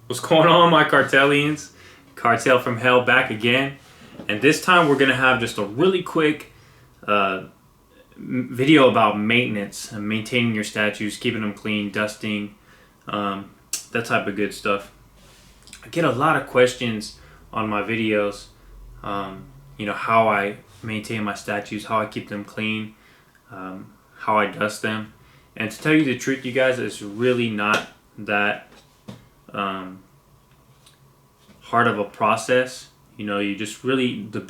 What's going on, my cartelians? Cartel from Hell back again. And this time we're going to have just a really quick video about maintenance and maintaining your statues, keeping them clean, dusting, that type of good stuff. I get a lot of questions on my videos, how I maintain my statues, how I keep them clean, how I dust them. And to tell you the truth, you guys, it's really not that hard of a process. You just really, the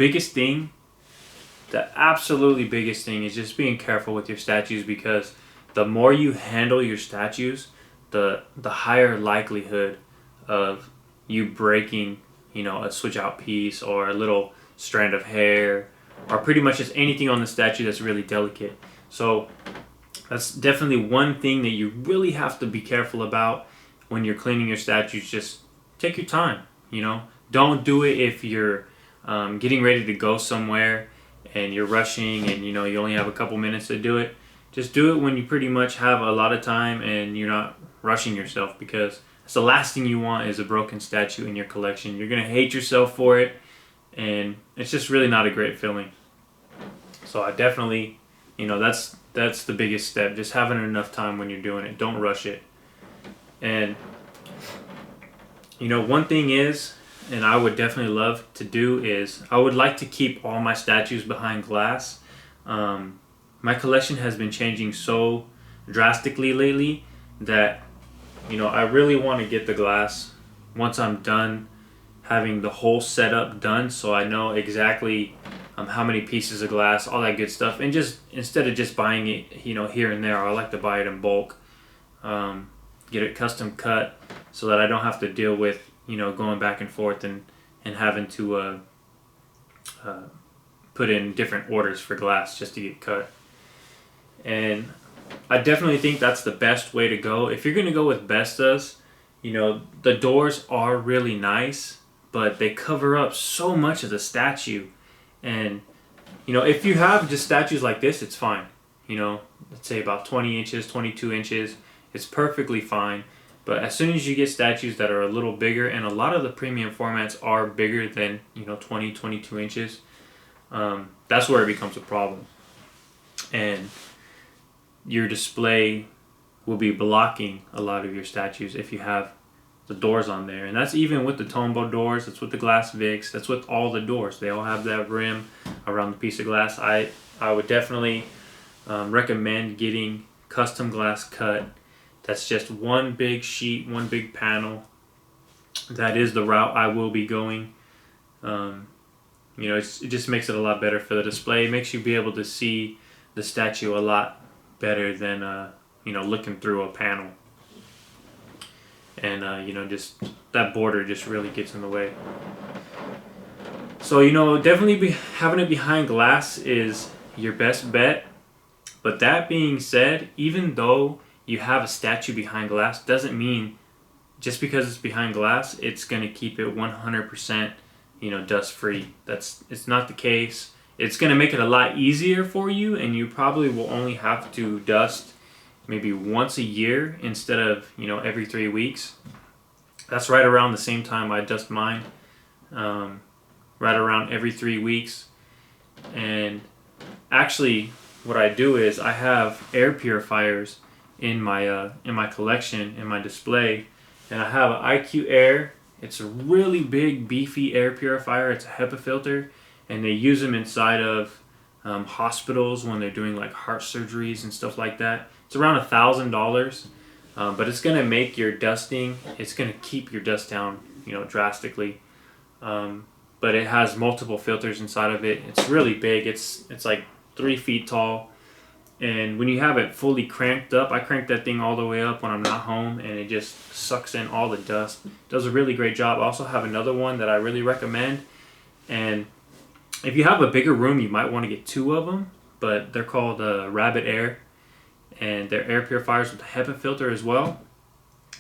absolutely biggest thing is just being careful with your statues, because the more you handle your statues, the higher likelihood of you breaking, a switch out piece or a little strand of hair or pretty much just anything on the statue that's really delicate. So that's definitely one thing that you really have to be careful about when you're cleaning your statues. Just take your time, Don't do it if you're getting ready to go somewhere and you're rushing and, you only have a couple minutes to do it. Just do it when you pretty much have a lot of time and you're not rushing yourself, because it's the last thing you want is a broken statue in your collection. You're going to hate yourself for it, and it's just really not a great feeling. So I definitely, that's the biggest step. Just having enough time when you're doing it. Don't rush it. And, one thing is, and I would definitely love to do, is I would like to keep all my statues behind glass. My collection has been changing so drastically lately that, I really want to get the glass once I'm done having the whole setup done, so I know exactly how many pieces of glass, all that good stuff. And just instead of just buying it, here and there, I like to buy it in bulk, get it custom cut, so that I don't have to deal with, going back and forth and having to put in different orders for glass just to get cut. And I definitely think that's the best way to go. If you're going to go with Bestas, the doors are really nice, but they cover up so much of the statue. And, if you have just statues like this, it's fine. Let's say about 20 inches, 22 inches, it's perfectly fine. But as soon as you get statues that are a little bigger, and a lot of the premium formats are bigger than, 20, 22 inches, that's where it becomes a problem. And your display will be blocking a lot of your statues if you have the doors on there. And that's even with the Tombow doors, that's with the Glass Vicks, that's with all the doors. They all have that rim around the piece of glass. I would definitely recommend getting custom glass cut. That's just one big sheet, one big panel. That is the route I will be going. It just makes it a lot better for the display. It makes you be able to see the statue a lot better than looking through a panel. And just that border just really gets in the way. So definitely having it behind glass is your best bet. But that being said, even though you have a statue behind glass, doesn't mean just because it's behind glass it's going to keep it 100% dust free. It's not the case. It's going to make it a lot easier for you, and you probably will only have to dust maybe once a year instead of every 3 weeks. That's right around the same time I dust mine, right around every 3 weeks. And actually what I do is I have air purifiers in my collection, in my display, and I have an IQ Air. It's a really big beefy air purifier. It's a HEPA filter, and they use them inside of hospitals when they're doing like heart surgeries and stuff like that. It's around $1,000, but it's gonna make your dusting. It's gonna keep your dust down, drastically. But it has multiple filters inside of it. It's really big. It's like 3 feet tall, and when you have it fully cranked up, I crank that thing all the way up when I'm not home, and it just sucks in all the dust. It does a really great job. I also have another one that I really recommend, and if you have a bigger room, you might want to get 2 of them, but they're called Rabbit Air, and they're air purifiers with a HEPA filter as well.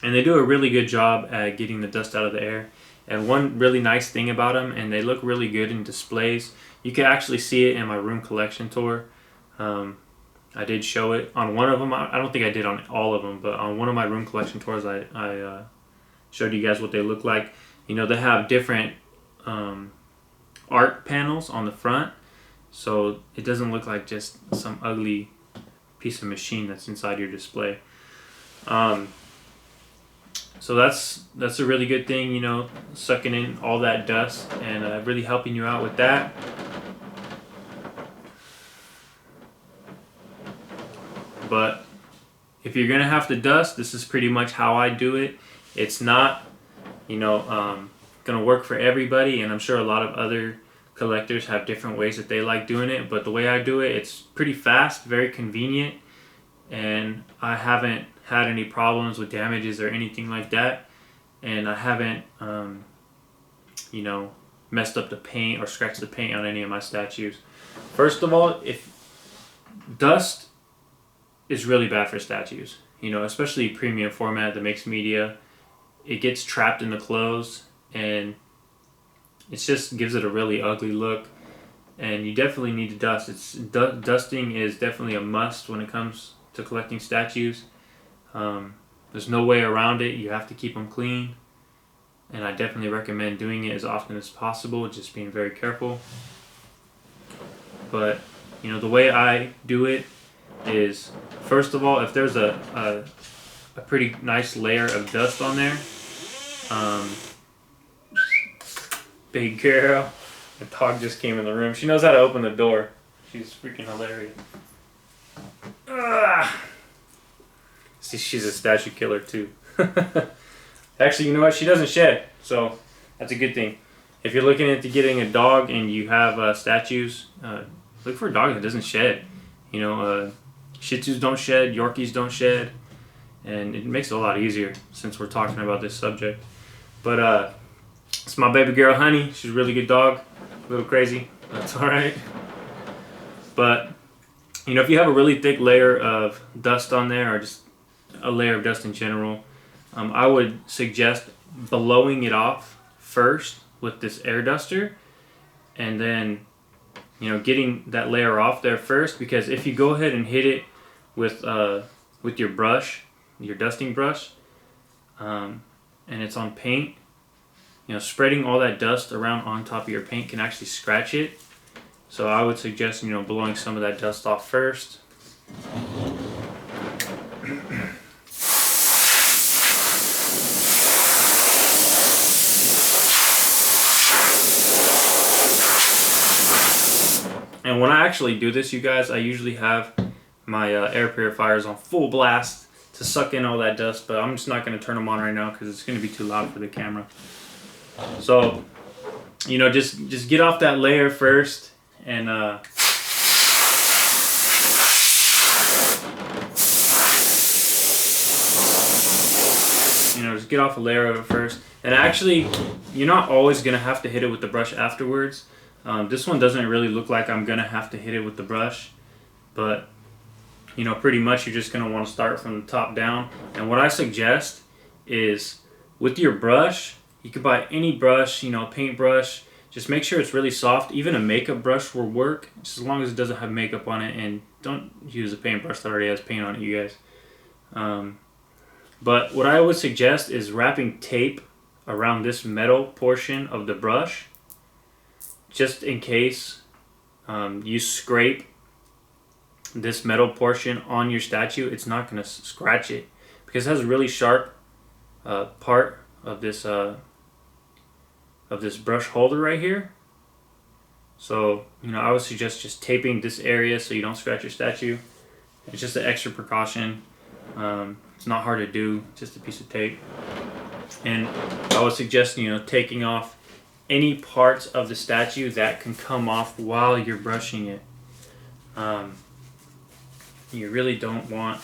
And they do a really good job at getting the dust out of the air. And one really nice thing about them, and they look really good in displays, you can actually see it in my room collection tour. I did show it on one of them. I don't think I did on all of them, but on one of my room collection tours, I Showed you guys what they look like. You know, they have different art panels on the front, so it doesn't look like just some ugly piece of machine that's inside your display. So that's a really good thing, you know, sucking in all that dust and really helping you out with that. But if you're gonna have to dust, this is pretty much how I do it. It's not, you know, gonna work for everybody, and I'm sure a lot of other collectors have different ways that they like doing it. But the way I do it, it's pretty fast, very convenient, and I haven't had any problems with damages or anything like that. And I haven't, you know, messed up the paint or scratched the paint on any of my statues. First of all, if dust is really bad for statues, you know, especially premium format, the mixed media, it gets trapped in the clothes and it just gives it a really ugly look. And you definitely need to dust. Dusting is definitely a must when it comes to collecting statues. There's no way around it. You have to keep them clean, and I definitely recommend doing it as often as possible, just being very careful. But you know, the way I do it is, first of all, if there's a pretty nice layer of dust on there, big girl, the dog just came in the room. She knows how to open the door. She's freaking hilarious. See, she's a statue killer too. Actually, you know what? She doesn't shed, so that's a good thing. If you're looking into getting a dog and you have statues, look for a dog that doesn't shed. You know, Shih Tzus don't shed, Yorkies don't shed, and it makes it a lot easier since we're talking about this subject. But it's my baby girl, Honey. She's a really good dog. A little crazy. That's all right. But you know, if you have a really thick layer of dust on there, or just a layer of dust in general, I would suggest blowing it off first with this air duster, and then, you know, getting that layer off there first, because if you go ahead and hit it with your brush, your dusting brush, and it's on paint, you know, spreading all that dust around on top of your paint can actually scratch it. So I would suggest, you know, blowing some of that dust off first. And when I actually do this, you guys, I usually have my air purifiers on full blast to suck in all that dust, but I'm just not going to turn them on right now because it's going to be too loud for the camera. So, you know, just get off that layer first, and you know, just get off a layer of it first. And actually, you're not always going to have to hit it with the brush afterwards. This one doesn't really look like I'm going to have to hit it with the brush, but you know, pretty much you're just going to want to start from the top down. And what I suggest is, with your brush, you could buy any brush, you know, paint brush. Just make sure it's really soft. Even a makeup brush will work, just as long as it doesn't have makeup on it. And don't use a paintbrush that already has paint on it, you guys. But what I would suggest is wrapping tape around this metal portion of the brush, just in case you scrape this metal portion on your statue. It's not going to scratch it because it has a really sharp part of this brush holder right here. So, you know, I would suggest just taping this area so you don't scratch your statue. It's just an extra precaution. It's not hard to do, just a piece of tape. And I would suggest, you know, taking off any parts of the statue that can come off while you're brushing it. You really don't want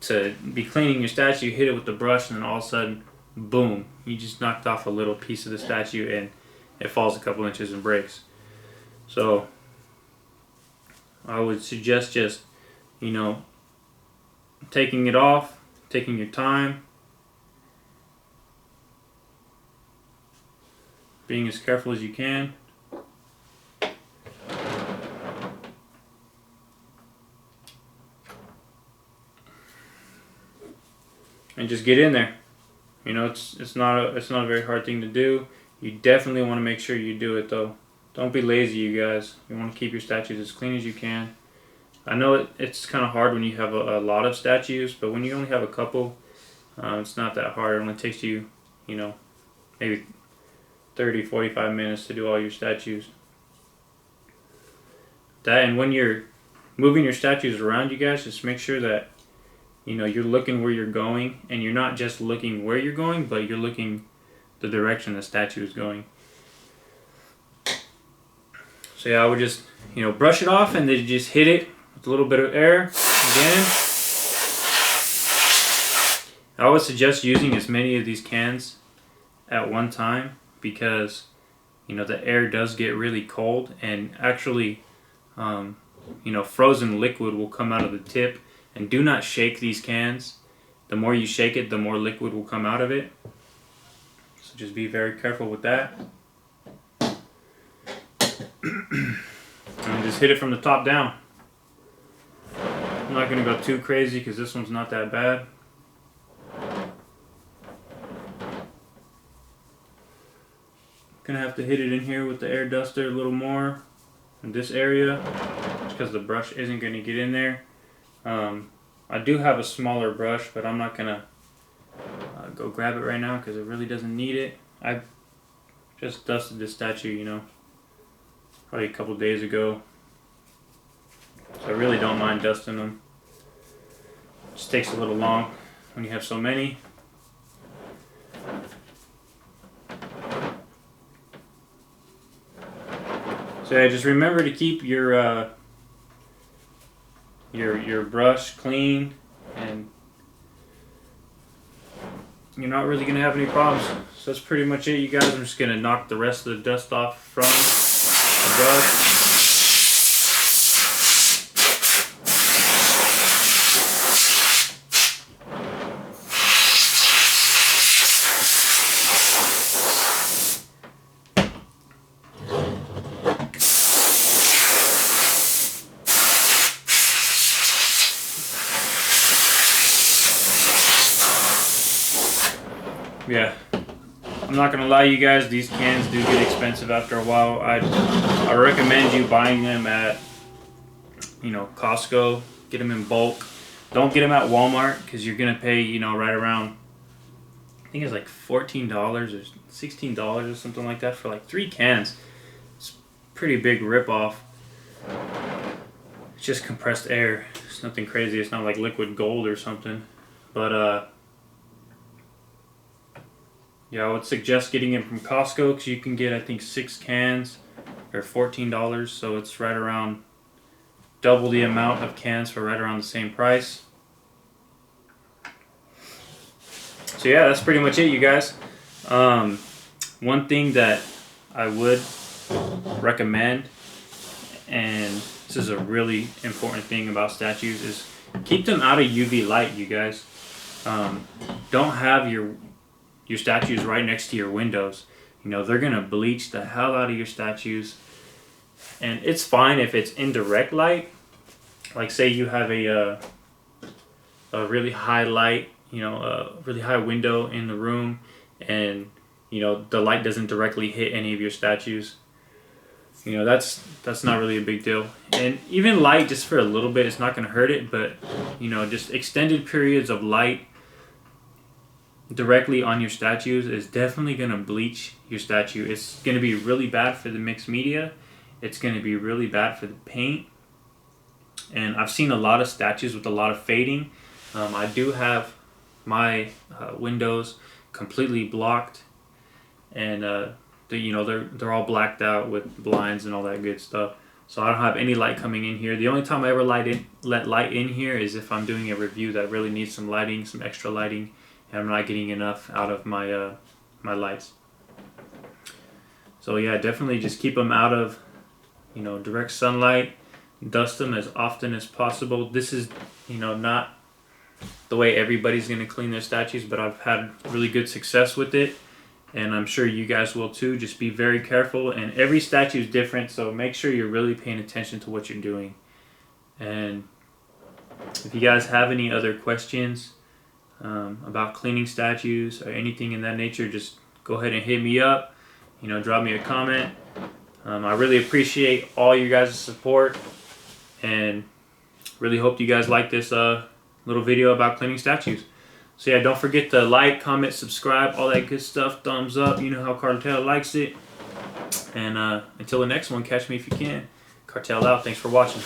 to be cleaning your statue, hit it with the brush, and then all of a sudden, boom, you just knocked off a little piece of the statue and it falls a couple inches and breaks. So I would suggest just, you know, taking it off, taking your time, being as careful as you can. And just get in there. You know, it's not a very hard thing to do. You definitely want to make sure you do it though. Don't be lazy, you guys. You want to keep your statues as clean as you can. I know it's kind of hard when you have a lot of statues, but when you only have a couple, it's not that hard. It only takes you, you know, maybe 30, 45 minutes to do all your statues. That, and when you're moving your statues around, you guys, just make sure that, you know, you're looking where you're going, and you're not just looking where you're going, but you're looking the direction the statue is going. So yeah, I would just, you know, brush it off and then just hit it with a little bit of air again. I would suggest using as many of these cans at one time because, you know, the air does get really cold, and actually, you know, frozen liquid will come out of the tip. And do not shake these cans. The more you shake it, the more liquid will come out of it. So just be very careful with that. And just hit it from the top down. I'm not going to go too crazy because this one's not that bad. Gonna have to hit it in here with the air duster a little more in this area, just because the brush isn't going to get in there. I do have a smaller brush, but I'm not gonna go grab it right now because it really doesn't need it. I just dusted this statue, you know, probably a couple days ago, so I really don't mind dusting them. It just takes a little long when you have so many. So yeah, just remember to keep your brush clean, and you're not really going to have any problems. So that's pretty much it, you guys. I'm just going to knock the rest of the dust off from the brush. Yeah, I'm not gonna lie, you guys, these cans do get expensive after a while. I recommend you buying them at, you know, Costco. Get them in bulk. Don't get them at Walmart because you're gonna pay, you know, right around, I think it's like $14 or $16 or something like that for like 3 cans. It's a pretty big ripoff. It's just compressed air. It's nothing crazy. It's not like liquid gold or something. But yeah, I would suggest getting it from Costco because you can get, I think, 6 cans for $14. So it's right around double the amount of cans for right around the same price. So yeah, that's pretty much it, you guys. One thing that I would recommend, and this is a really important thing about statues, is keep them out of UV light, you guys. Don't have your statues right next to your windows. You know, they're gonna bleach the hell out of your statues, and it's fine if it's indirect light. Like say you have a really high light, you know, a really high window in the room, and you know the light doesn't directly hit any of your statues. You know, that's not really a big deal. And even light just for a little bit, it's not gonna hurt it, but you know, just extended periods of light directly on your statues is definitely going to bleach your statue. It's going to be really bad for the mixed media. It's going to be really bad for the paint. And I've seen a lot of statues with a lot of fading. I do have my windows completely blocked, and they're all blacked out with blinds and all that good stuff. So I don't have any light coming in here. The only time I ever let light in here is if I'm doing a review that really needs some lighting, some extra lighting, and I'm not getting enough out of my my lights. So yeah, definitely just keep them out of, you know, direct sunlight. Dust them as often as possible. This is, you know, not the way everybody's going to clean their statues, but I've had really good success with it, and I'm sure you guys will too. Just be very careful, and every statue is different, so make sure you're really paying attention to what you're doing. And if you guys have any other questions, about cleaning statues or anything in that nature, just go ahead and hit me up. Drop me a comment. I really appreciate all you guys' support, and really hope you guys like this little video about cleaning statues. So yeah, don't forget to like, comment, subscribe, all that good stuff. Thumbs up. You know how Cartel likes it. And until the next one, catch me if you can. Cartel out. Thanks for watching.